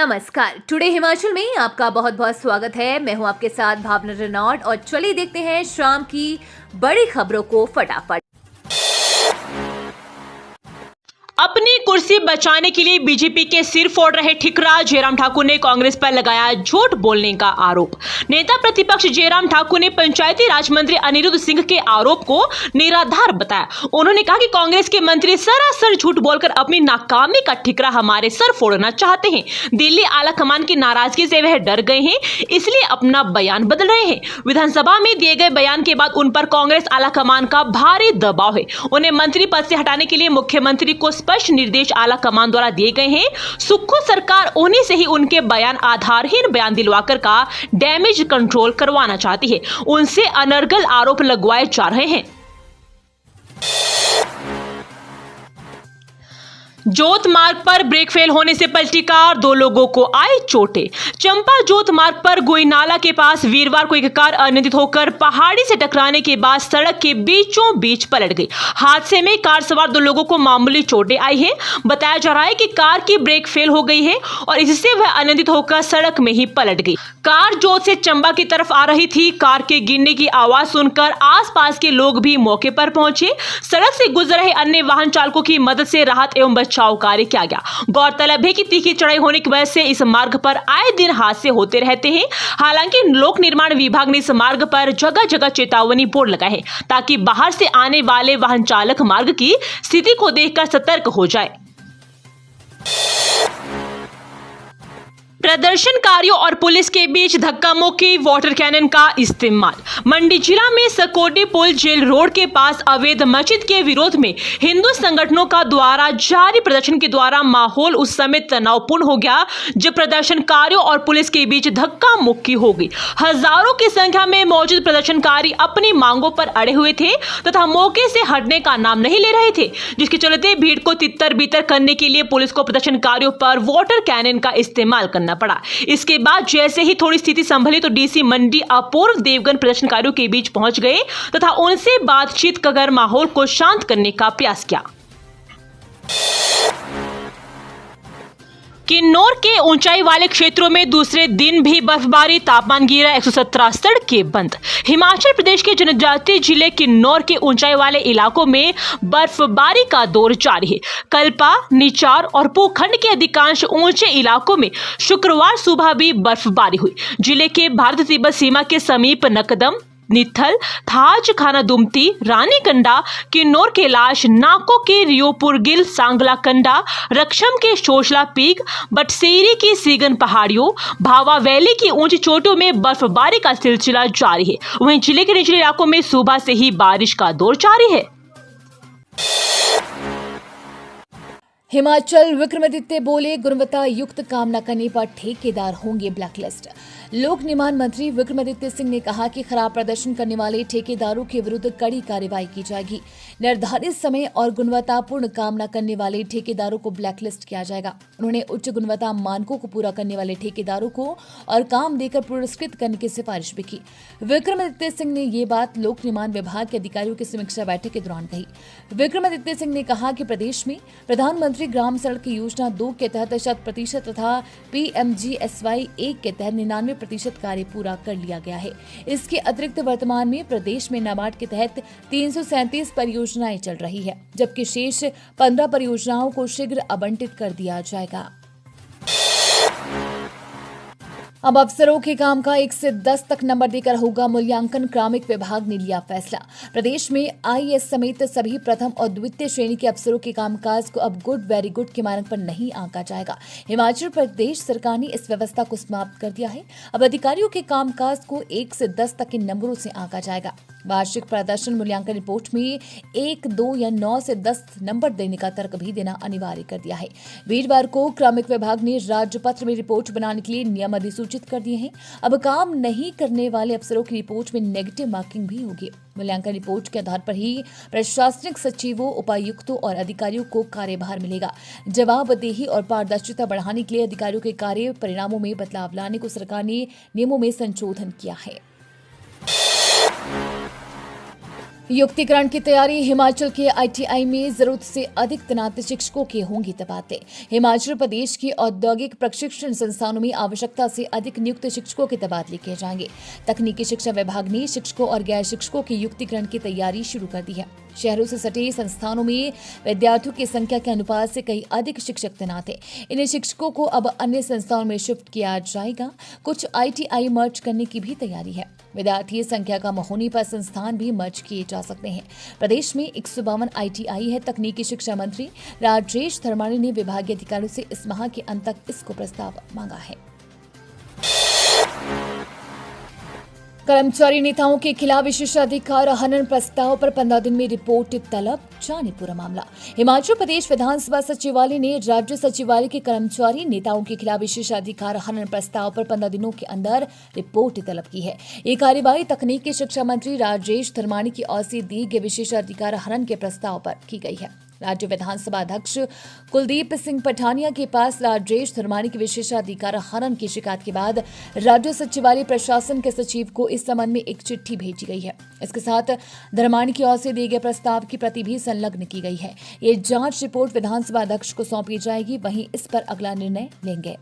नमस्कार। टुडे हिमाचल में आपका बहुत बहुत स्वागत है। मैं हूं आपके साथ भावना रेनॉल्ड और चलिए देखते हैं शाम की बड़ी खबरों को फटाफट। अपनी कुर्सी बचाने के लिए बीजेपी के सिर फोड़ रहे ठिकरा जयराम ठाकुर ने कांग्रेस पर लगाया झूठ बोलने का आरोप। नेता प्रतिपक्ष जयराम ठाकुर ने पंचायती राज मंत्री अनिरुद्ध सिंह के आरोप को निराधार बताया। उन्होंने कहा कि कांग्रेस के मंत्री सरासर झूठ बोलकर अपनी नाकामी का ठिकरा हमारे सर फोड़ना चाहते हैं। दिल्ली आलाकमान की नाराजगी से वह डर गए हैं, इसलिए अपना बयान बदल रहे हैं। विधानसभा में दिए गए बयान के बाद उन पर कांग्रेस आलाकमान का भारी दबाव है। उन्हें मंत्री पद से हटाने के लिए मुख्यमंत्री को स्पष्ट निर्देश आला कमान द्वारा दिए गए हैं। सुक्खू सरकार उन्हीं से ही उनके बयान आधारहीन बयान दिलवाकर का डैमेज कंट्रोल करवाना चाहती है। उनसे अनर्गल आरोप लगवाए जा रहे हैं। जोत मार्ग पर ब्रेक फेल होने से पलटी कार, 2 लोगों को आई चोटें। चंपा जोत मार्ग पर गोईनाला के पास वीरवार को एक कार अनियंत्रित होकर पहाड़ी से टकराने के बाद सड़क के बीचों बीच पलट गई। हादसे में कार सवार 2 लोगों को मामूली चोटें आई हैं। बताया जा रहा है कि कार की ब्रेक फेल हो गई है और इससे वह अनियंत्रित होकर सड़क में ही पलट गई। कार जोत से चंबा की तरफ आ रही थी। कार के गिरने की आवाज सुनकर आसपास के लोग भी मौके पर पहुंचे। सड़क से गुजर रहे अन्य वाहन चालकों की मदद से राहत एवं बचाव कार्य किया गया। गौरतलब है कि तीखी चढ़ाई होने की वजह से इस मार्ग पर आए दिन हादसे होते रहते हैं। हालांकि लोक निर्माण विभाग ने इस मार्ग पर जगह जगह चेतावनी बोर्ड लगाए हैं ताकि बाहर से आने वाले वाहन चालक मार्ग की स्थिति को देखकर सतर्क हो जाए। प्रदर्शनकारियों और पुलिस के बीच धक्का मुक्की, वाटर कैनन का इस्तेमाल। मंडी जिला में सकोटी पुल जेल रोड के पास अवैध मस्जिद के विरोध में हिंदू संगठनों का द्वारा जारी प्रदर्शन के द्वारा माहौल उस समय तनावपूर्ण हो गया जब प्रदर्शनकारियों और पुलिस के बीच धक्का मुक्की हो गई। हजारों की संख्या में मौजूद प्रदर्शनकारी अपनी मांगों पर अड़े हुए थे तथा मौके से हटने का नाम नहीं ले रहे थे, जिसके चलते भीड़ को तितर बितर करने के लिए पुलिस को प्रदर्शनकारियों पर वाटर कैनन का इस्तेमाल करना पड़ा। इसके बाद जैसे ही थोड़ी स्थिति संभली तो डीसी मंडी अपूर्व देवगन प्रदर्शनकारियों के बीच पहुंच गए तथा उनसे बातचीत कर माहौल को शांत करने का प्रयास किया। किन्नौर के ऊंचाई वाले क्षेत्रों में दूसरे दिन भी बर्फबारी, तापमान गिरा, 117 सड़कें बंद। हिमाचल प्रदेश के जनजातीय जिले किन्नौर के ऊंचाई वाले इलाकों में बर्फबारी का दौर जारी है। कल्पा, निचार और पूखंड के अधिकांश ऊंचे इलाकों में शुक्रवार सुबह भी बर्फबारी हुई। जिले के भारत तिब्बत सीमा के समीप नकदम, निथल, थाज खाना दुमती, रानीकंडा, किन्नौर के लाश, नाको के रियोपुरगिल, सांगला कंडा, रक्षम के शोशला पीक, बटसेरी की सीगन पहाड़ियों, भावा वैली की ऊंची चोटियों में बर्फबारी का सिलसिला जारी है। वहीं जिले के निचले इलाकों में सुबह से ही बारिश का दौर जारी है। हिमाचल विक्रमादित्य बोले, गुणवत्ता युक्त काम न करने पर ठेकेदार होंगे ब्लैकलिस्ट। लोक निर्माण मंत्री विक्रमादित्य सिंह ने कहा कि खराब प्रदर्शन करने वाले ठेकेदारों के विरुद्ध कड़ी कार्रवाई की जाएगी। निर्धारित समय और गुणवत्तापूर्ण काम न करने वाले ठेकेदारों को ब्लैकलिस्ट किया जाएगा। उन्होंने उच्च गुणवत्ता मानकों को पूरा करने वाले ठेकेदारों को और काम देकर पुरस्कृत करने की सिफारिश भी की। विक्रमादित्य सिंह ने ये बात लोक निर्माण विभाग के अधिकारियों की समीक्षा बैठक के दौरान कही। विक्रमादित्य सिंह ने कहा कि प्रदेश में प्रधानमंत्री ग्राम सड़क योजना 2 के तहत 100% तथा PMGSY 1 के तहत 99% कार्य पूरा कर लिया गया है। इसके अतिरिक्त वर्तमान में प्रदेश में नाबार्ड के तहत 337 परियोजनाएं चल रही है, जबकि शेष 15 परियोजनाओं को शीघ्र आवंटित कर दिया जाएगा। अब अफसरों के काम का 1 से 10 तक नंबर देकर होगा मूल्यांकन, कार्मिक विभाग ने लिया फैसला। प्रदेश में IAS समेत सभी प्रथम और द्वितीय श्रेणी के अफसरों के कामकाज को अब गुड, वेरी गुड के मानक पर नहीं आंका जाएगा। हिमाचल प्रदेश सरकार ने इस व्यवस्था को समाप्त कर दिया है। अब अधिकारियों के कामकाज को 1 से 10 तक के नंबरों से आंका जाएगा। वार्षिक प्रदर्शन मूल्यांकन रिपोर्ट में 1, 2 या 9 से 10 नंबर देने का तर्क भी देना अनिवार्य कर दिया है। वीरवार को कार्मिक विभाग ने राज्यपत्र में रिपोर्ट बनाने के लिए नियम अधिसूचित कर दिए हैं। अब काम नहीं करने वाले अफसरों की रिपोर्ट में नेगेटिव मार्किंग भी होगी। मूल्यांकन रिपोर्ट के आधार पर ही प्रशासनिक सचिवों, उपायुक्तों और अधिकारियों को कार्यभार मिलेगा। जवाबदेही और पारदर्शिता बढ़ाने के लिए अधिकारियों के कार्य परिणामों में बदलाव लाने को सरकार ने नियमों में संशोधन किया है। युक्तिकरण की तैयारी। हिमाचल के आईटीआई में जरूरत से अधिक तैनात शिक्षकों के होंगी तबादले। हिमाचल प्रदेश के औद्योगिक प्रशिक्षण संस्थानों में आवश्यकता से अधिक नियुक्त शिक्षकों के तबादले किए जाएंगे। तकनीकी शिक्षा विभाग ने शिक्षकों और गैर शिक्षकों के युक्तिकरण की तैयारी शुरू कर दी है। शहरों से सटे संस्थानों में विद्यार्थियों की संख्या के अनुपात से कई अधिक शिक्षक तैनात हैं। इन्हें शिक्षकों को अब अन्य संस्थानों में शिफ्ट किया जाएगा। कुछ आईटीआई मर्ज करने की भी तैयारी है। विद्यार्थी संख्या कम होने पर संस्थान भी मर्ज किए जा सकते हैं। प्रदेश में 152 आईटीआई है। तकनीकी शिक्षा मंत्री राजेश धर्माणी ने विभागीय अधिकारियों से इस माह के अंत तक इसको प्रस्ताव मांगा है। कर्मचारी नेताओं के खिलाफ विशेषाधिकार हनन प्रस्ताव पर 15 दिन में रिपोर्ट तलब। जाने पूरा मामला। हिमाचल प्रदेश विधानसभा सचिवालय ने राज्य सचिवालय के कर्मचारी नेताओं के खिलाफ विशेषाधिकार हनन प्रस्ताव पर 15 दिनों के अंदर रिपोर्ट तलब की है। ये कार्यवाही तकनीकी शिक्षा मंत्री राजेश धर्माणी की ओर से दी गई विशेषाधिकार हनन के प्रस्ताव पर की गई है। राज्य विधानसभा अध्यक्ष कुलदीप सिंह पठानिया के पास राजेश धर्माणी के विशेषाधिकार हनन की शिकायत के बाद राज्य सचिवालय प्रशासन के सचिव को इस संबंध में एक चिट्ठी भेजी गई है। इसके साथ धर्माणी की ओर से दिए गए प्रस्ताव की प्रति भी संलग्न की गई है। ये जांच रिपोर्ट विधानसभा अध्यक्ष को सौंपी जाएगी, वहीं इस पर अगला निर्णय लेंगे।